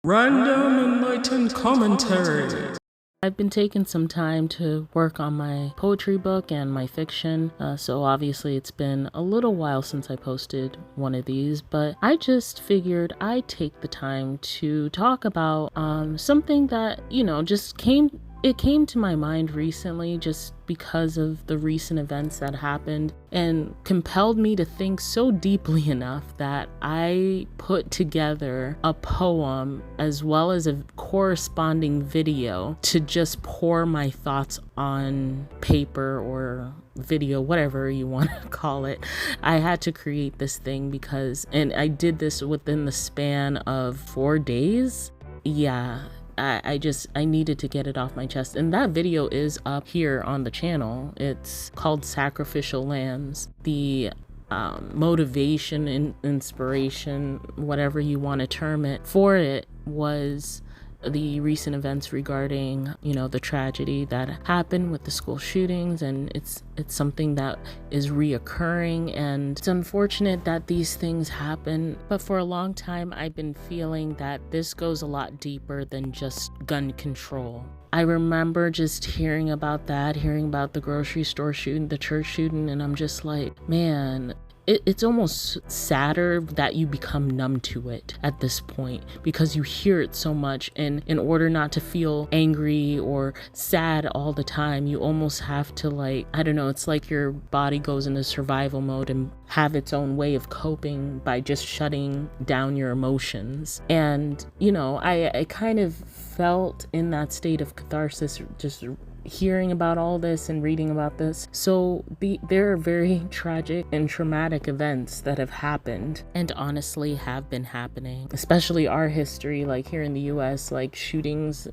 Random enlightened commentary. I've been taking some time to work on my poetry book and my fiction, so obviously it's been a little while since I posted one of these, but I just figured I'd take the time to talk about something that, just came to my mind recently just because of the recent events that happened and compelled me to think so deeply enough that I put together a poem as well as a corresponding video to just pour my thoughts on paper or video, whatever you want to call it. I had to create this thing and I did this within the span of 4 days. Yeah. I needed to get it off my chest. And that video is up here on the channel. It's called Sacrificial Lambs. The motivation and inspiration, whatever you want to term it, for it was the recent events regarding, the tragedy that happened with the school shootings, and it's something that is reoccurring, and it's unfortunate that these things happen. But for a long time, I've been feeling that this goes a lot deeper than just gun control. I remember just hearing about the grocery store shooting, the church shooting, and I'm just like, man, it's almost sadder that you become numb to it at this point because you hear it so much, and in order not to feel angry or sad all the time, you almost have to it's like your body goes into survival mode and have its own way of coping by just shutting down your emotions. And I kind of felt in that state of catharsis just hearing about all this and reading about this. So there are very tragic and traumatic events that have happened and honestly have been happening, especially our history, like here in the US, like shootings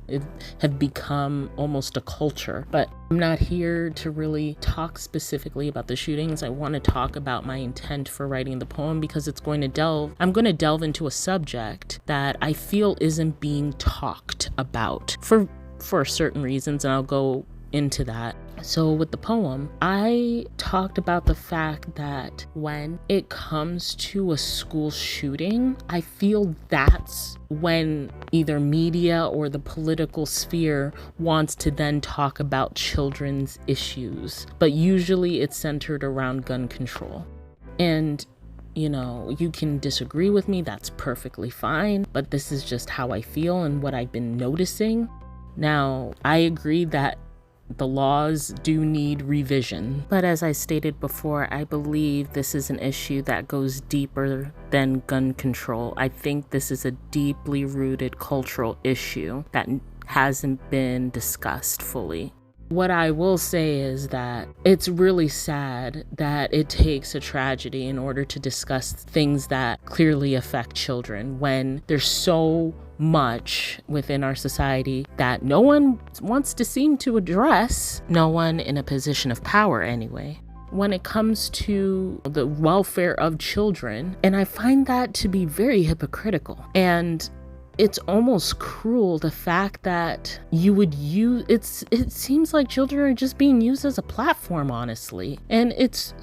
have become almost a culture. But I'm not here to really talk specifically about the shootings. I want to talk about my intent for writing the poem because I'm going to delve into a subject that I feel isn't being talked about for certain reasons, and I'll go into that. So with the poem, I talked about the fact that when it comes to a school shooting, I feel that's when either media or the political sphere wants to then talk about children's issues, but usually it's centered around gun control. And you can disagree with me, that's perfectly fine, but this is just how I feel and what I've been noticing. Now, I agree that the laws do need revision, but as I stated before, I believe this is an issue that goes deeper than gun control. I think this is a deeply rooted cultural issue that hasn't been discussed fully. What I will say is that it's really sad that it takes a tragedy in order to discuss things that clearly affect children when there's so much within our society that no one wants to seem to address, no one in a position of power anyway, when it comes to the welfare of children. And I find that to be very hypocritical. And it's almost cruel, the fact that you would it seems like children are just being used as a platform, honestly. And it's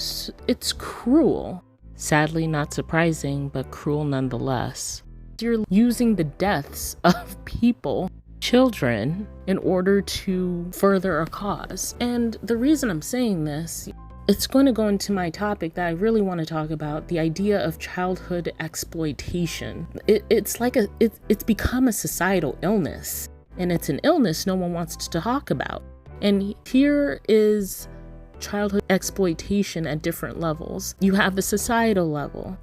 cruel. Sadly, not surprising, but cruel nonetheless. You're using the deaths of people, children, in order to further a cause. And the reason I'm saying this, it's going to go into my topic that I really want to talk about, the idea of childhood exploitation. It's become a societal illness, and it's an illness no one wants to talk about. And here is childhood exploitation at different levels. You have a societal level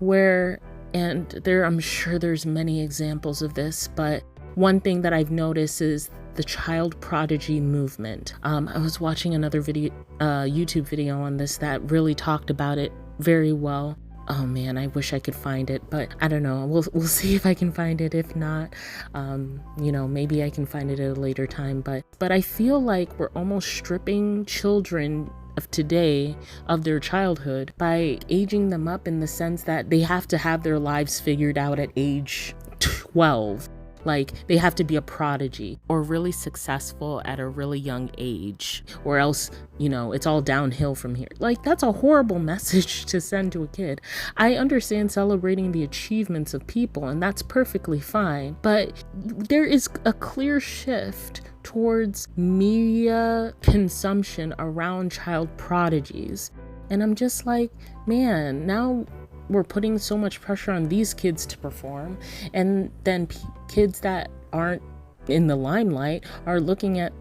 I'm sure there's many examples of this, but one thing that I've noticed is the child prodigy movement. I was watching another YouTube video on this that really talked about it very well. Oh man, I wish I could find it, but I don't know. We'll see if I can find it. If not, maybe I can find it at a later time. But I feel like we're almost stripping children of today of their childhood by aging them up in the sense that they have to have their lives figured out at age 12. Like they have to be a prodigy or really successful at a really young age, or else, it's all downhill from here. Like that's a horrible message to send to a kid. I understand celebrating the achievements of people, and that's perfectly fine, but there is a clear shift towards media consumption around child prodigies. And I'm just like, man, now we're putting so much pressure on these kids to perform, and then kids that aren't in the limelight are looking at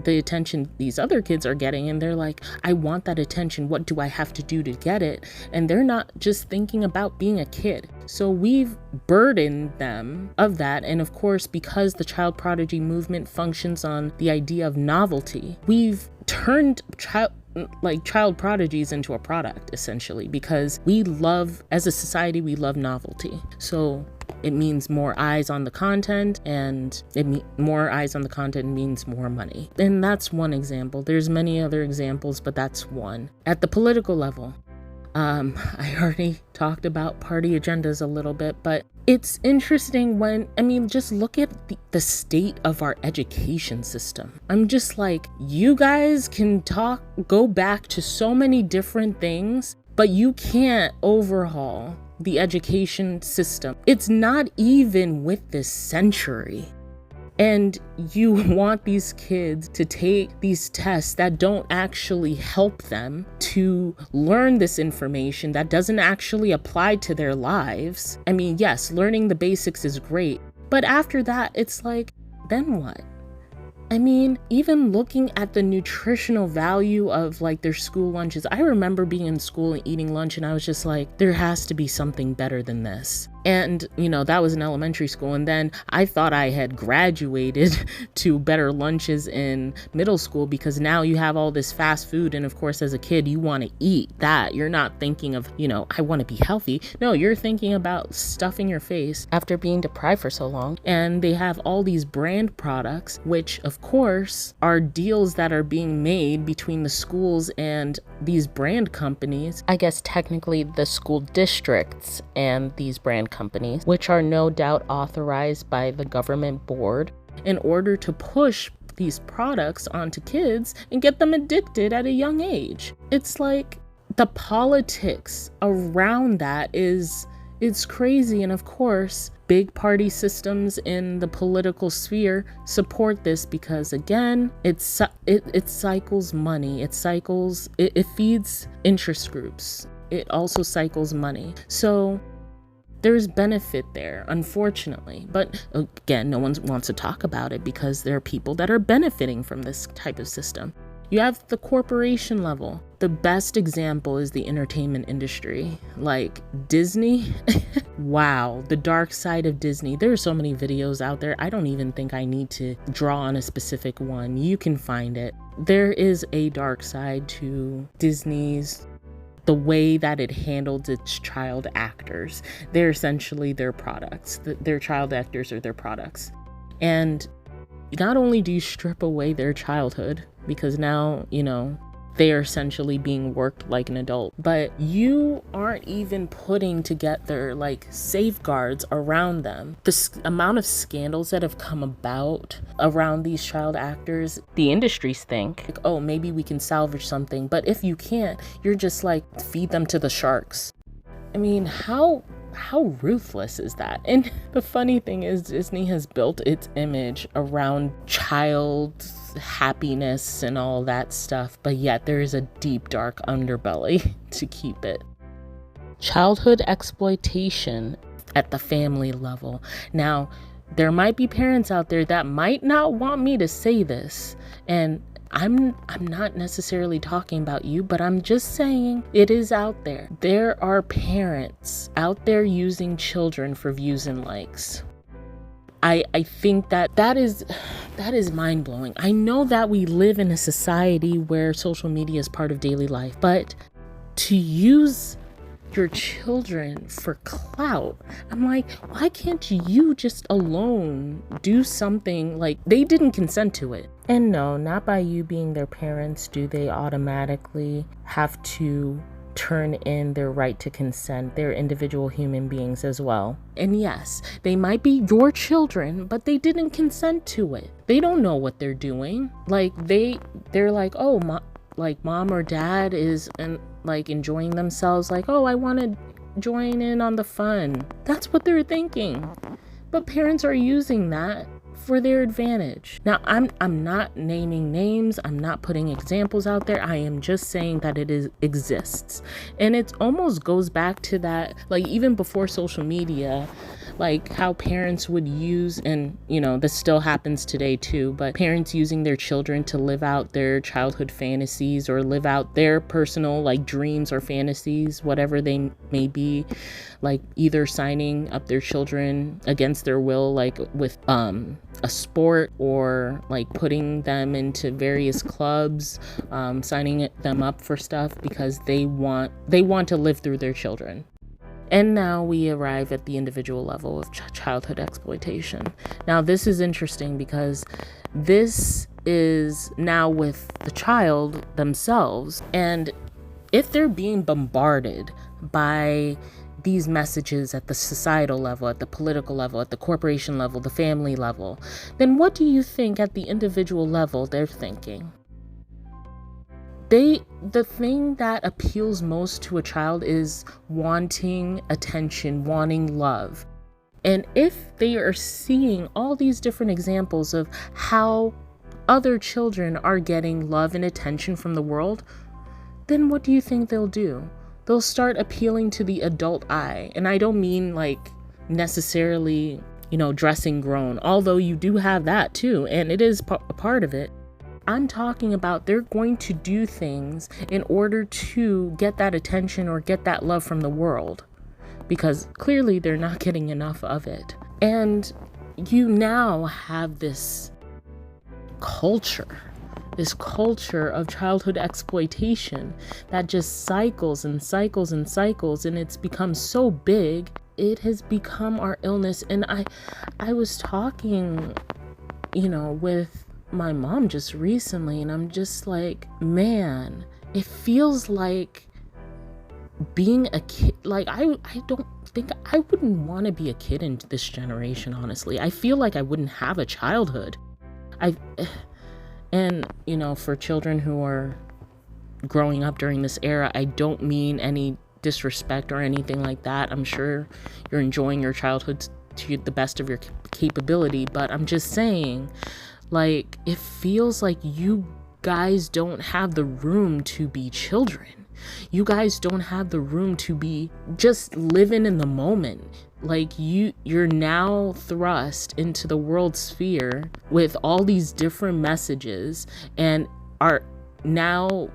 the attention these other kids are getting, and they're like, I want that attention. What do I have to do to get it? And they're not just thinking about being a kid. So we've burdened them of that. And of course, because the child prodigy movement functions on the idea of novelty, we've turned child prodigies into a product, essentially, because as a society, we love novelty. So it means more eyes on the content, and more eyes on the content means more money. And that's one example. There's many other examples, but that's one. At the political level, I already talked about party agendas a little bit, but it's interesting just look at the state of our education system. I'm just like, you guys can go back to so many different things, but you can't overhaul the education system. It's not even with this century. And you want these kids to take these tests that don't actually help them to learn this information that doesn't actually apply to their lives. Yes, learning the basics is great, but after that, it's like, then what? Even looking at the nutritional value of their school lunches. I remember being in school and eating lunch, and I was just like, there has to be something better than this. And, that was in elementary school. And then I thought I had graduated to better lunches in middle school, because now you have all this fast food. And of course, as a kid, you want to eat that. You're not thinking of, I want to be healthy. No, you're thinking about stuffing your face after being deprived for so long. And they have all these brand products, which of course are deals that are being made between the schools and these brand companies. I guess technically the school districts and these brand companies, which are no doubt authorized by the government board in order to push these products onto kids and get them addicted at a young age. It's like the politics around that it's crazy. And of course, big party systems in the political sphere support this, because again, it cycles money. It feeds interest groups. It also cycles money. So there's benefit there, unfortunately. But again, no one wants to talk about it because there are people that are benefiting from this type of system. You have the corporation level. The best example is the entertainment industry. Like Disney, wow, the dark side of Disney. There are so many videos out there. I don't even think I need to draw on a specific one. You can find it. There is a dark side to Disney's, the way that it handled its child actors. They're essentially their products. Their child actors are their products. And not only do you strip away their childhood, because now, they are essentially being worked like an adult, but you aren't even putting together safeguards around them. The amount of scandals that have come about around these child actors, the industries think, oh, maybe we can salvage something. But if you can't, you're just feed them to the sharks. How ruthless is that? And the funny thing is, Disney has built its image around child happiness and all that stuff, but yet there is a deep, dark underbelly to keep it. Childhood exploitation at the family level. Now, there might be parents out there that might not want me to say this, and I'm not necessarily talking about you, but I'm just saying it is out there. There are parents out there using children for views and likes. I think that is mind-blowing. I know that we live in a society where social media is part of daily life, but to use your children for clout, I'm like, why can't you just alone do something? They didn't consent to it. And no, not by you being their parents do they automatically have to turn in their right to consent. They're individual human beings as well. And yes, they might be your children, but they didn't consent to it. They don't know what they're doing. Like they're like, oh, mom or dad is enjoying themselves. Like, oh, I want to join in on the fun. That's what they're thinking. But parents are using that for their advantage. Now, I'm not naming names. I'm not putting examples out there. I am just saying that it exists. And it almost goes back to that, like even before social media, like how parents would use, and this still happens today too, but parents using their children to live out their childhood fantasies or live out their personal dreams or fantasies, whatever they may be, like either signing up their children against their will, like with a sport, or like putting them into various clubs, signing them up for stuff because they want to live through their children. And now we arrive at the individual level of childhood exploitation. Now, this is interesting because this is now with the child themselves. And if they're being bombarded by these messages at the societal level, at the political level, at the corporation level, the family level, then what do you think at the individual level they're thinking? The thing that appeals most to a child is wanting attention, wanting love. And if they are seeing all these different examples of how other children are getting love and attention from the world, then what do you think they'll do? They'll start appealing to the adult eye. And I don't mean necessarily, dressing grown, although you do have that too, and it is a part of it. I'm talking about they're going to do things in order to get that attention or get that love from the world, because clearly they're not getting enough of it. And you now have this culture of childhood exploitation that just cycles and cycles and cycles, and it's become so big, it has become our illness. And I was talking, with my mom just recently, and I'm just like, man, it feels like being a kid. Like I don't think I wouldn't want to be a kid in this generation, honestly. I feel like I wouldn't have a childhood. And for children who are growing up during this era, I don't mean any disrespect or anything like that. I'm sure you're enjoying your childhood to the best of your capability, but I'm just saying, it feels like you guys don't have the room to be children. You guys don't have the room to be just living in the moment. You're now thrust into the world sphere with all these different messages and are now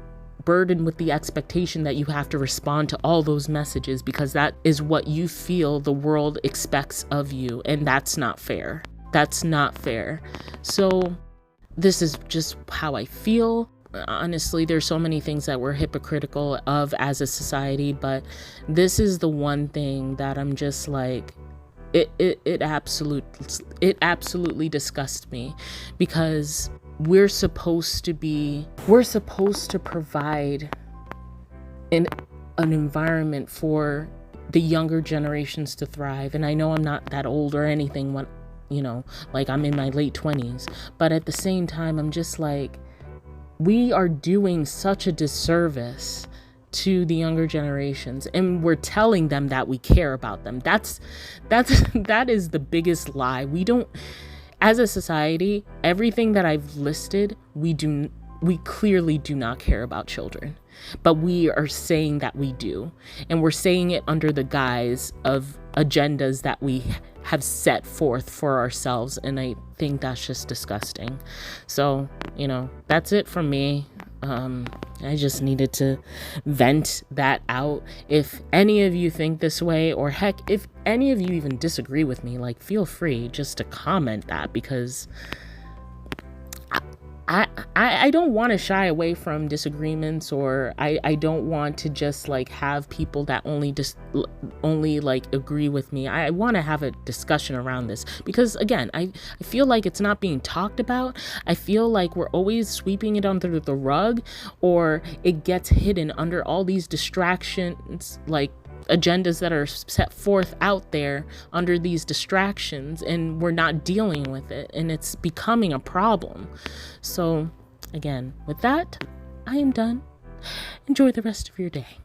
burdened with the expectation that you have to respond to all those messages because that is what you feel the world expects of you. And that's not fair. That's not fair. So this is just how I feel. Honestly, there's so many things that we're hypocritical of as a society, but this is the one thing that I'm just like, it absolutely disgusts me, because we're supposed to provide an environment for the younger generations to thrive. And I know I'm not that old or anything when, I'm in my late 20s, but at the same time, I'm just like, we are doing such a disservice to the younger generations, and we're telling them that we care about them. That is the biggest lie. We don't, as a society, everything that I've listed, we clearly do not care about children, but we are saying that we do, and we're saying it under the guise of agendas that we have set forth for ourselves, and I think that's just disgusting. So, that's it from me. I just needed to vent that out. If any of you think this way, or heck, if any of you even disagree with me, feel free just to comment that, because I don't want to shy away from disagreements, or I don't want to just like have people that only like agree with me. I want to have a discussion around this, because again, I feel like it's not being talked about. I feel like we're always sweeping it under the rug, or it gets hidden under all these distractions, like agendas that are set forth out there under these distractions, and we're not dealing with it, and it's becoming a problem. So again, with that, I am done. Enjoy the rest of your day.